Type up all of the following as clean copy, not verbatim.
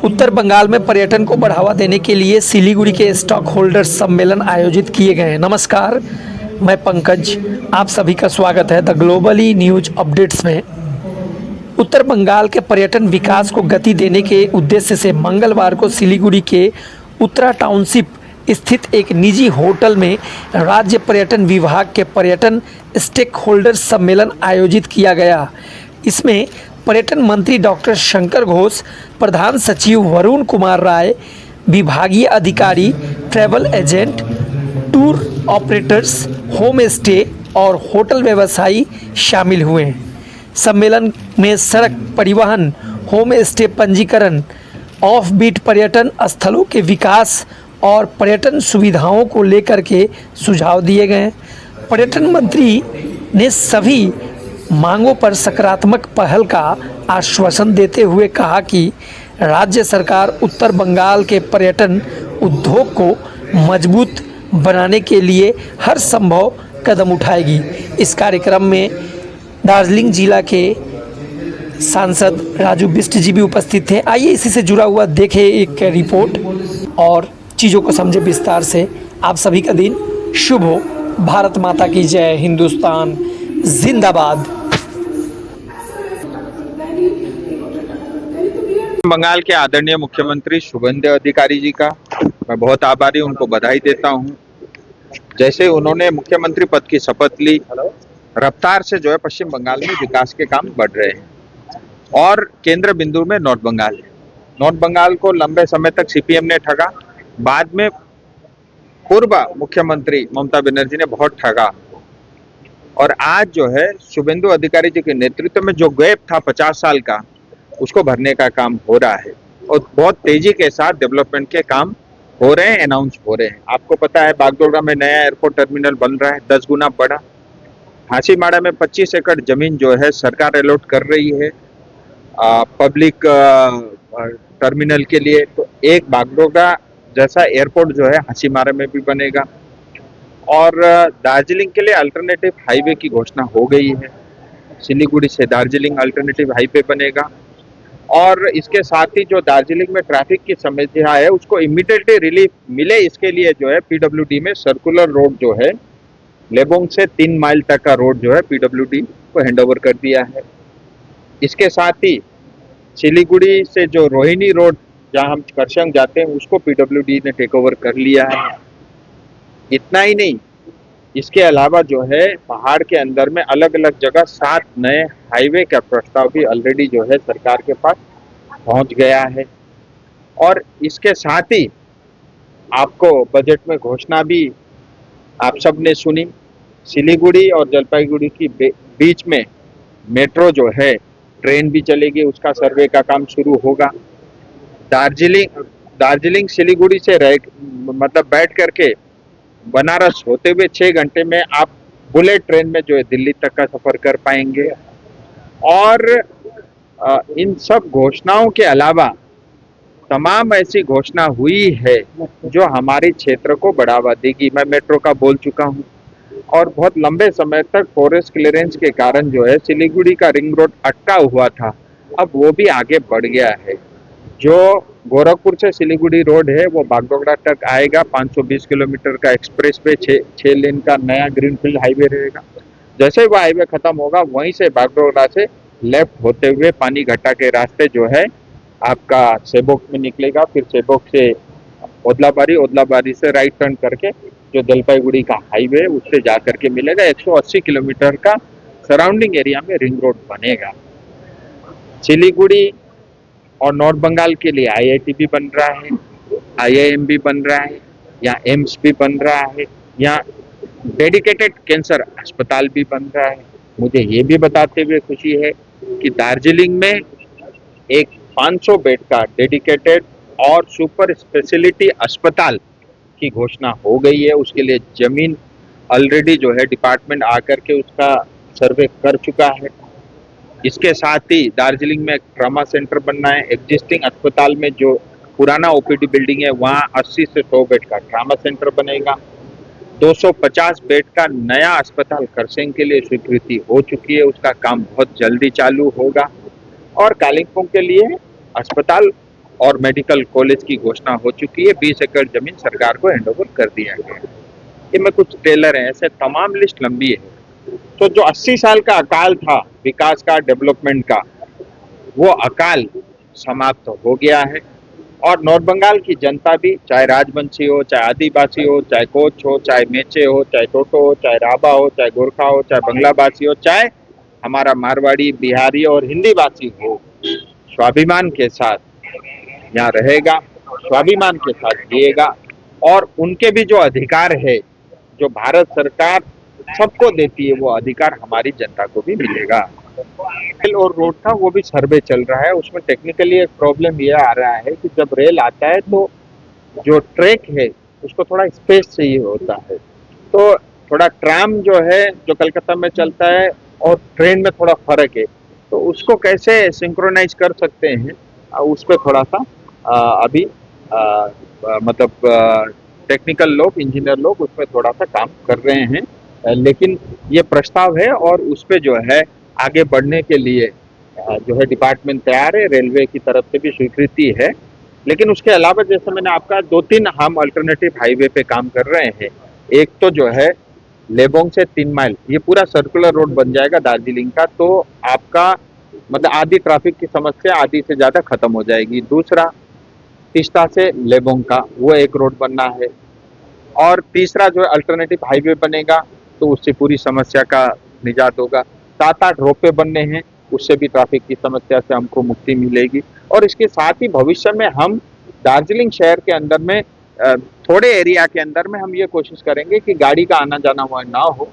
उत्तर बंगाल में पर्यटन को बढ़ावा देने के लिए सिलीगुड़ी के स्टॉक होल्डर्स सम्मेलन आयोजित किए गए हैं। नमस्कार, मैं पंकज, आप सभी का स्वागत है द ग्लोबली न्यूज अपडेट्स में। उत्तर बंगाल के पर्यटन विकास को गति देने के उद्देश्य से मंगलवार को सिलीगुड़ी के उत्तरा टाउनशिप स्थित एक निजी होटल में राज्य पर्यटन विभाग के पर्यटन स्टेक होल्डर्स सम्मेलन आयोजित किया गया। इसमें पर्यटन मंत्री डॉक्टर शंकर घोष, प्रधान सचिव वरुण कुमार राय, विभागीय अधिकारी, travel agent, tour operators, home stay और होटल व्यवसायी शामिल हुए हैं। सम्मेलन में सड़क परिवहन, होम स्टे पंजीकरण, ऑफ बीट पर्यटन स्थलों के विकास और पर्यटन सुविधाओं को लेकर के सुझाव दिए गए। पर्यटन मंत्री ने सभी मांगों पर सकारात्मक पहल का आश्वासन देते हुए कहा कि राज्य सरकार उत्तर बंगाल के पर्यटन उद्योग को मजबूत बनाने के लिए हर संभव कदम उठाएगी। इस कार्यक्रम में दार्जिलिंग जिला के सांसद राजू बिष्ट जी भी उपस्थित थे। आइए इसी से जुड़ा हुआ देखें एक रिपोर्ट और चीज़ों को समझे विस्तार से। आप सभी का दिन शुभ हो। भारत माता की जय। हिंदुस्तान जिंदाबाद। बंगाल के आदरणीय मुख्यमंत्री शुभेंदु अधिकारी जी का मैं बहुत आभारी, उनको बधाई देता हूं। जैसे उन्होंने मुख्यमंत्री पद की शपथ ली, रफ्तार से जो है पश्चिम बंगाल में विकास के काम बढ़ रहे हैं और केंद्र बिंदु में नॉर्थ बंगाल है। नॉर्थ बंगाल को लंबे समय तक सीपीएम ने ठगा, बाद में पूर्व मुख्यमंत्री ममता बनर्जी ने बहुत ठगा और आज जो है शुभेंदु अधिकारी जी के नेतृत्व में जो गैप था 50 साल का, उसको भरने का काम हो रहा है और बहुत तेजी के साथ डेवलपमेंट के काम हो रहे हैं, अनाउंस हो रहे हैं। आपको पता है बागडोगरा में नया एयरपोर्ट टर्मिनल बन रहा है, 10 गुना बड़ा। हासीमाड़ा में 25 एकड़ जमीन जो है सरकार अलॉट कर रही है पब्लिक टर्मिनल के लिए। तो एक बागडोगरा जैसा एयरपोर्ट जो है हासीमाड़ा में भी बनेगा और दार्जिलिंग के लिए अल्टरनेटिव हाईवे की घोषणा हो गई है। सिलीगुड़ी से दार्जिलिंग अल्टरनेटिव हाईवे बनेगा और इसके साथ ही जो दार्जिलिंग में ट्रैफिक की समस्या है उसको इमीडिएटली रिलीफ मिले, इसके लिए जो है पीडब्ल्यूडी में सर्कुलर रोड जो है लेबोंग से 3 माइल तक का रोड जो है पीडब्ल्यूडी को हैंडओवर कर दिया है। इसके साथ ही सिलीगुड़ी से जो रोहिणी रोड जहां हम करसंग जाते हैं उसको पीडब्ल्यूडी ने टेक ओवर कर लिया है। इतना ही नहीं, इसके अलावा जो है पहाड़ के अंदर में अलग अलग जगह 7 नए हाईवे का प्रस्ताव भी ऑलरेडी जो है सरकार के पास पहुंच गया है। और इसके साथ ही आपको बजट में घोषणा भी आप सब ने सुनी, सिलीगुड़ी और जलपाईगुड़ी की बीच में मेट्रो जो है ट्रेन भी चलेगी, उसका सर्वे का काम शुरू होगा। दार्जिलिंग सिलीगुड़ी से मतलब बैठ करके बनारस होते हुए 6 घंटे में आप बुलेट ट्रेन में जो है दिल्ली तक का सफर कर पाएंगे। और इन सब घोषणाओं के अलावा तमाम ऐसी घोषणा हुई है जो हमारे क्षेत्र को बढ़ावा देगी। मैं मेट्रो का बोल चुका हूं और बहुत लंबे समय तक फॉरेस्ट क्लियरेंस के कारण जो है सिलीगुड़ी का रिंग रोड अटका हुआ था, अब वो भी आगे बढ़ गया है। जो गोरखपुर से सिलीगुड़ी रोड है वो बागडोगरा तक आएगा, 520 किलोमीटर का एक्सप्रेस वे, 6 लेन का नया ग्रीनफील्ड हाईवे रहेगा। जैसे वो हाईवे खत्म होगा वहीं से बागडोगरा से लेफ्ट होते हुए पानी घाटा के रास्ते जो है आपका सेबोक में निकलेगा, फिर सेबोक से ओदलाबारी से राइट टर्न करके जो जलपाईगुड़ी का हाईवे उससे जा करके मिलेगा। 180 किलोमीटर का सराउंडिंग एरिया में रिंग रोड बनेगा। सिलीगुड़ी और नॉर्थ बंगाल के लिए आईआईटी भी बन रहा है, आईआईएम भी बन रहा है, यहाँ एम्स भी बन रहा है, यहाँ डेडिकेटेड कैंसर अस्पताल भी बन रहा है। मुझे ये भी बताते हुए खुशी है कि दार्जिलिंग में एक 500 बेड का डेडिकेटेड और सुपर स्पेशलिटी अस्पताल की घोषणा हो गई है। उसके लिए जमीन ऑलरेडी जो है डिपार्टमेंट आकर के उसका सर्वे कर चुका है। इसके साथ ही दार्जिलिंग में एक ट्रॉमा सेंटर बनना है। एग्जिस्टिंग अस्पताल में जो पुराना ओपीडी बिल्डिंग है वहाँ 80 से 100 बेड का ट्रॉमा सेंटर बनेगा। 250 बेड का नया अस्पताल खरसिंग के लिए स्वीकृति हो चुकी है, उसका काम बहुत जल्दी चालू होगा। और कालिम्पोंग के लिए अस्पताल और मेडिकल कॉलेज की घोषणा हो चुकी है। 20 एकड़ जमीन सरकार को हैंडओवर कर दिया गया है। इनमें कुछ टेलर हैं, ऐसे तमाम लिस्ट लंबी है। तो जो 80 साल का अकाल था विकास का, डेवलपमेंट का, वो अकाल समाप्त हो गया है। और नॉर्थ बंगाल की जनता भी, चाहे राजवंशी हो, चाहे आदिवासी हो, चाहे कोच हो, चाहे मेचे हो, चाहे टोटो हो, चाहे राभा हो, चाहे गोरखा हो, चाहे बंगलाभाषी हो, चाहे हमारा मारवाड़ी, बिहारी और हिंदी भाषी हो, स्वाभिमान के साथ यहाँ रहेगा, स्वाभिमान के साथ जिएगा। और उनके भी जो अधिकार है, जो भारत सरकार सबको देती है, वो अधिकार हमारी जनता को भी मिलेगा। रेल और रोड था, वो भी सर्वे चल रहा है। उसमें टेक्निकली एक प्रॉब्लम ये आ रहा है कि जब रेल आता है तो जो ट्रैक है उसको थोड़ा स्पेस चाहिए होता है। तो थोड़ा ट्राम जो है, जो कलकत्ता में चलता है, और ट्रेन में थोड़ा फर्क है। तो उसको कैसे सिंक्रोनाइज कर सकते हैं, उस पर थोड़ा सा अभी मतलब टेक्निकल लोग, इंजीनियर लोग उसमें थोड़ा सा काम कर रहे हैं। लेकिन ये प्रस्ताव है और उस पर जो है आगे बढ़ने के लिए जो है डिपार्टमेंट तैयार है, रेलवे की तरफ से भी स्वीकृति है। लेकिन उसके अलावा जैसे मैंने आपका 2-3 हम अल्टरनेटिव हाईवे पे काम कर रहे हैं। एक तो जो है लेबोंग से 3 माइल, ये पूरा सर्कुलर रोड बन जाएगा दार्जिलिंग का, तो आपका मतलब आधी ट्रैफिक की समस्या आधी से ज़्यादा खत्म हो जाएगी। दूसरा, तीस्ता से लेबोंग का वो एक रोड बनना है। और तीसरा जो है अल्टरनेटिव हाईवे बनेगा, तो उससे पूरी समस्या का निजात होगा। 7-8 रोपवे बनने हैं, उससे भी ट्रैफिक की समस्या से हमको मुक्ति मिलेगी। और इसके साथ ही भविष्य में हम दार्जिलिंग शहर के अंदर में थोड़े एरिया के अंदर में हम ये कोशिश करेंगे कि गाड़ी का आना जाना वहाँ ना हो।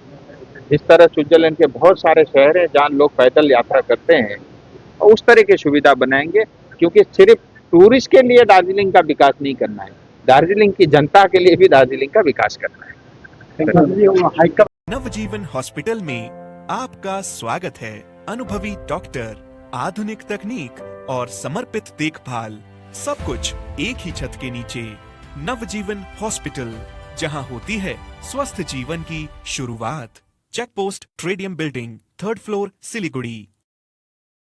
जिस तरह स्विट्जरलैंड के बहुत सारे शहर हैं जहाँ लोग पैदल यात्रा करते हैं, और उस तरह की सुविधा बनाएंगे। क्योंकि सिर्फ टूरिस्ट के लिए दार्जिलिंग का विकास नहीं करना है, दार्जिलिंग की जनता के लिए भी दार्जिलिंग का विकास करना है। नवजीवन हॉस्पिटल में आपका स्वागत है। अनुभवी डॉक्टर, आधुनिक तकनीक और समर्पित देखभाल, सब कुछ एक ही छत के नीचे। नवजीवन हॉस्पिटल, जहां होती है स्वस्थ जीवन की शुरुआत। चेक पोस्ट ट्रेडियम बिल्डिंग, 3rd फ्लोर, सिलीगुड़ी।